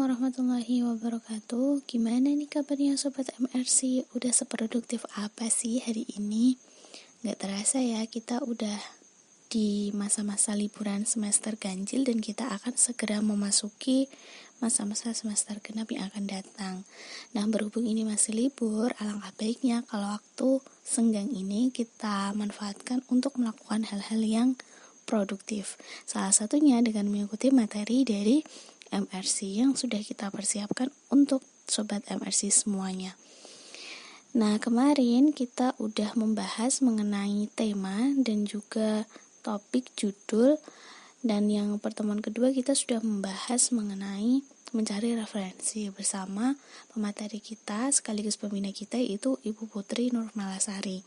warahmatullahi wabarakatuh. Gimana nih kabarnya Sobat MRC? Udah seproduktif apa sih hari ini? Gak terasa ya, kita udah di masa-masa liburan semester ganjil dan kita akan segera memasuki masa-masa semester genap yang akan datang. Nah, berhubung ini masih libur, alangkah baiknya kalau waktu senggang ini kita manfaatkan untuk melakukan hal-hal yang produktif. Salah satunya dengan mengikuti materi dari MRC yang sudah kita persiapkan untuk Sobat MRC semuanya. Nah, kemarin kita udah membahas mengenai tema dan juga topik judul, dan yang pertemuan kedua kita sudah membahas mengenai mencari referensi bersama pemateri kita sekaligus pembina kita, yaitu Ibu Putri Nurmalasari.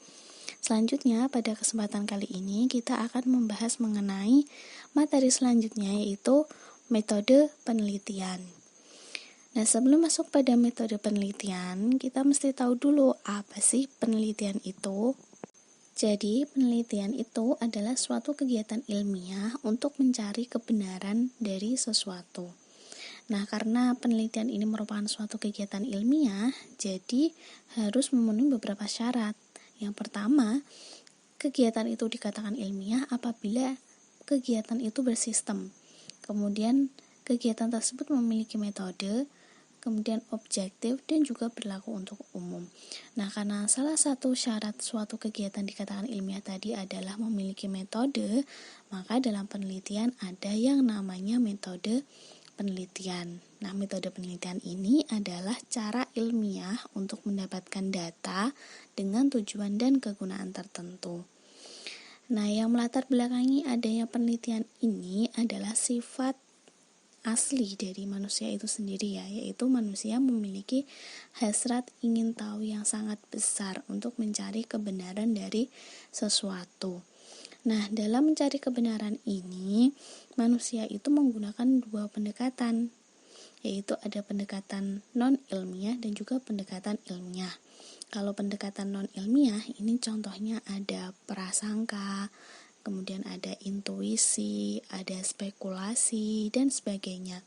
Selanjutnya pada kesempatan kali ini kita akan membahas mengenai materi selanjutnya, yaitu metode penelitian. Nah, sebelum masuk pada metode penelitian, kita mesti tahu dulu apa sih penelitian itu. Jadi, penelitian itu adalah suatu kegiatan ilmiah untuk mencari kebenaran dari sesuatu. Nah, karena penelitian ini merupakan suatu kegiatan ilmiah, jadi harus memenuhi beberapa syarat. Yang pertama, kegiatan itu dikatakan ilmiah apabila kegiatan itu bersistem. Kemudian kegiatan tersebut memiliki metode, kemudian objektif dan juga berlaku untuk umum. Nah, karena salah satu syarat suatu kegiatan dikatakan ilmiah tadi adalah memiliki metode, maka dalam penelitian ada yang namanya metode penelitian. Nah, metode penelitian ini adalah cara ilmiah untuk mendapatkan data dengan tujuan dan kegunaan tertentu. Nah, yang melatar belakangi adanya penelitian ini adalah sifat asli dari manusia itu sendiri ya, yaitu manusia memiliki hasrat ingin tahu yang sangat besar untuk mencari kebenaran dari sesuatu. Nah, dalam mencari kebenaran ini, manusia itu menggunakan dua pendekatan, yaitu ada pendekatan non-ilmiah dan juga pendekatan ilmiah. Kalau pendekatan non-ilmiah, ini contohnya ada prasangka, kemudian ada intuisi, ada spekulasi, dan sebagainya.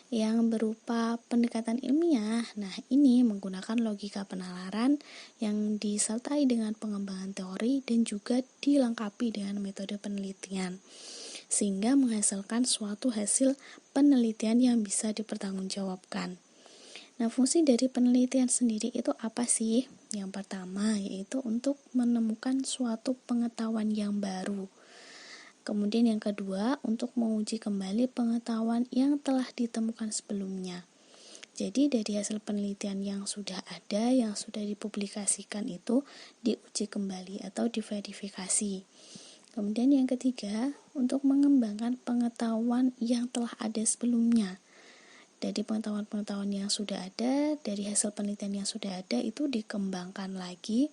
Yang berupa pendekatan ilmiah, nah ini menggunakan logika penalaran yang disertai dengan pengembangan teori dan juga dilengkapi dengan metode penelitian, sehingga menghasilkan suatu hasil penelitian yang bisa dipertanggungjawabkan. Nah, fungsi dari penelitian sendiri itu apa sih? Yang pertama, yaitu untuk menemukan suatu pengetahuan yang baru. Kemudian yang kedua, untuk menguji kembali pengetahuan yang telah ditemukan sebelumnya. Jadi dari hasil penelitian yang sudah ada, yang sudah dipublikasikan itu diuji kembali atau diverifikasi. Kemudian yang ketiga, untuk mengembangkan pengetahuan yang telah ada sebelumnya. Dari pengetahuan-pengetahuan yang sudah ada, dari hasil penelitian yang sudah ada, itu dikembangkan lagi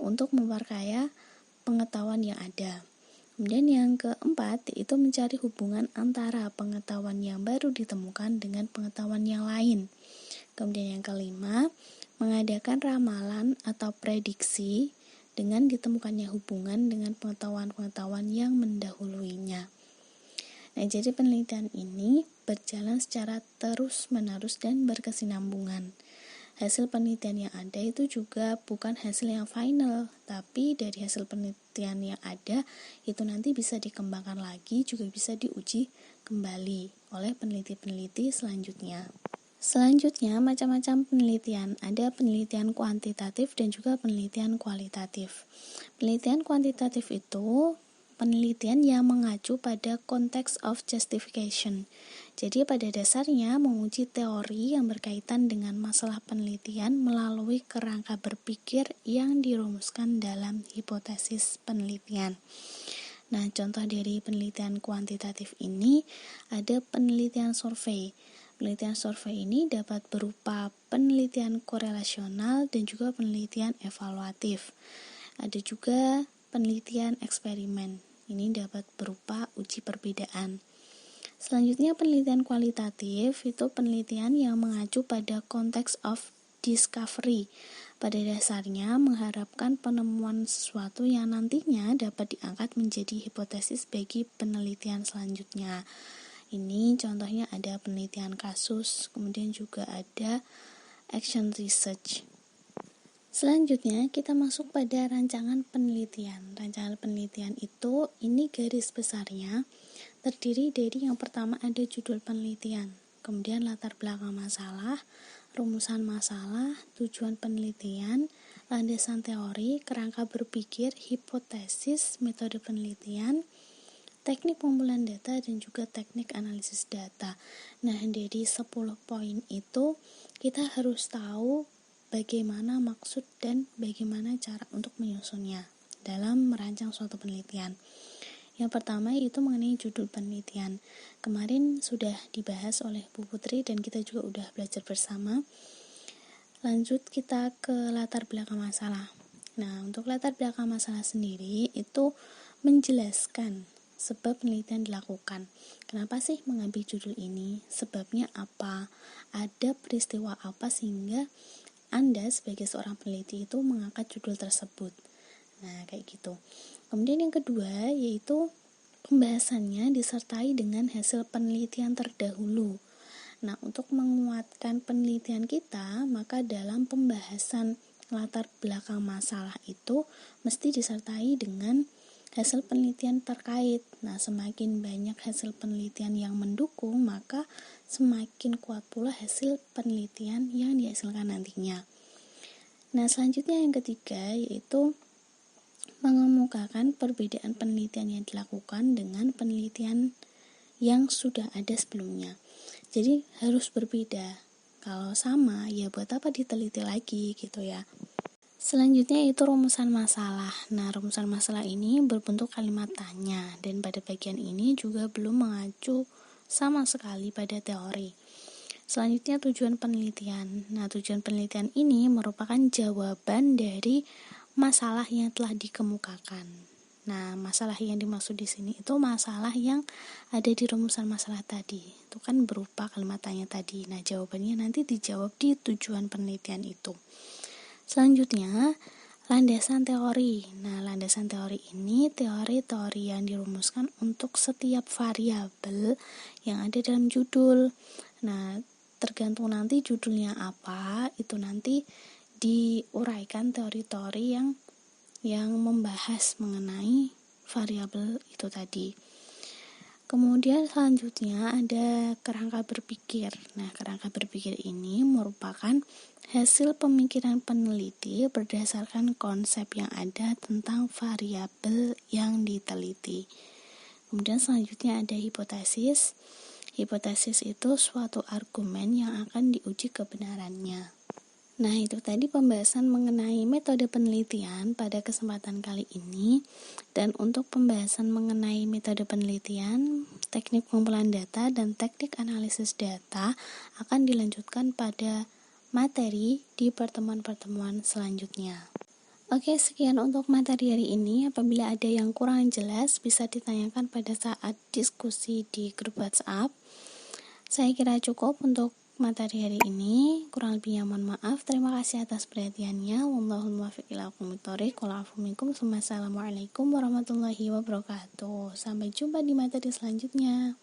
untuk memperkaya pengetahuan yang ada. Kemudian yang keempat, itu mencari hubungan antara pengetahuan yang baru ditemukan dengan pengetahuan yang lain. Kemudian yang kelima, mengadakan ramalan atau prediksi dengan ditemukannya hubungan dengan pengetahuan-pengetahuan yang mendahuluinya. Nah, jadi penelitian ini berjalan secara terus-menerus dan berkesinambungan. Hasil penelitian yang ada itu juga bukan hasil yang final, tapi dari hasil penelitian yang ada itu nanti bisa dikembangkan lagi, juga bisa diuji kembali oleh peneliti-peneliti selanjutnya. Selanjutnya, macam-macam penelitian. Ada penelitian kuantitatif dan juga penelitian kualitatif. Penelitian kuantitatif itu penelitian yang mengacu pada context of justification. Jadi pada dasarnya menguji teori yang berkaitan dengan masalah penelitian melalui kerangka berpikir yang dirumuskan dalam hipotesis penelitian. Nah, contoh dari penelitian kuantitatif ini ada penelitian survei. Penelitian survei ini dapat berupa penelitian korelasional dan juga penelitian evaluatif. Ada juga penelitian eksperimen. Ini dapat berupa uji perbedaan. Selanjutnya penelitian kualitatif itu penelitian yang mengacu pada context of discovery. Pada dasarnya mengharapkan penemuan sesuatu yang nantinya dapat diangkat menjadi hipotesis bagi penelitian selanjutnya. Ini contohnya ada penelitian kasus, kemudian juga ada action research. Selanjutnya kita masuk pada rancangan penelitian. Rancangan penelitian itu, ini garis besarnya terdiri dari yang pertama ada judul penelitian, kemudian latar belakang masalah, rumusan masalah, tujuan penelitian, landasan teori, kerangka berpikir, hipotesis, metode penelitian, teknik pengumpulan data, dan juga teknik analisis data. Nah, dari 10 poin itu kita harus tahu bagaimana maksud dan bagaimana cara untuk menyusunnya dalam merancang suatu penelitian. Yang pertama itu mengenai judul penelitian. Kemarin sudah dibahas oleh Bu Putri dan kita juga udah belajar bersama. Lanjut kita ke latar belakang masalah. Nah, untuk latar belakang masalah sendiri itu menjelaskan sebab penelitian dilakukan. Kenapa sih mengambil judul ini? Sebabnya apa? Ada peristiwa apa sehingga Anda sebagai seorang peneliti itu mengangkat judul tersebut? Nah, kayak gitu. Kemudian yang kedua yaitu pembahasannya disertai dengan hasil penelitian terdahulu. Nah, untuk menguatkan penelitian kita, maka dalam pembahasan latar belakang masalah itu mesti disertai dengan hasil penelitian terkait. Nah, semakin banyak hasil penelitian yang mendukung, maka semakin kuat pula hasil penelitian yang dihasilkan nantinya. Nah, selanjutnya yang ketiga yaitu mengemukakan perbedaan penelitian yang dilakukan dengan penelitian yang sudah ada sebelumnya. Jadi harus berbeda. Kalau sama, ya buat apa diteliti lagi gitu ya. Selanjutnya itu rumusan masalah. Nah, rumusan masalah ini berbentuk kalimat tanya dan pada bagian ini juga belum mengacu sama sekali pada teori. Selanjutnya tujuan penelitian. Nah, tujuan penelitian ini merupakan jawaban dari masalah yang telah dikemukakan. Nah, masalah yang dimaksud di sini itu masalah yang ada di rumusan masalah tadi. Itu kan berupa kalimat tanya tadi. Nah, jawabannya nanti dijawab di tujuan penelitian itu. Selanjutnya, landasan teori. Nah, landasan teori ini teori-teori yang dirumuskan untuk setiap variabel yang ada dalam judul. Nah, tergantung nanti judulnya apa, itu nanti diuraikan teori-teori yang membahas mengenai variabel itu tadi. Kemudian selanjutnya ada kerangka berpikir. Nah, kerangka berpikir ini merupakan hasil pemikiran peneliti berdasarkan konsep yang ada tentang variabel yang diteliti. Kemudian selanjutnya ada hipotesis. Hipotesis itu suatu argumen yang akan diuji kebenarannya. Nah, itu tadi pembahasan mengenai metode penelitian pada kesempatan kali ini. Dan untuk pembahasan mengenai metode penelitian, teknik pengumpulan data, dan teknik analisis data akan dilanjutkan pada materi di pertemuan-pertemuan selanjutnya. Oke, sekian untuk materi hari ini. Apabila ada yang kurang jelas, bisa ditanyakan pada saat diskusi di grup WhatsApp. Saya kira cukup untuk materi hari ini. Kurang lebihnya mohon maaf. Terima kasih atas perhatiannya. Wallahul muwaffiq ila aqwamit thoriq. Wassalamualaikum warahmatullahi wabarakatuh. Sampai jumpa di materi selanjutnya.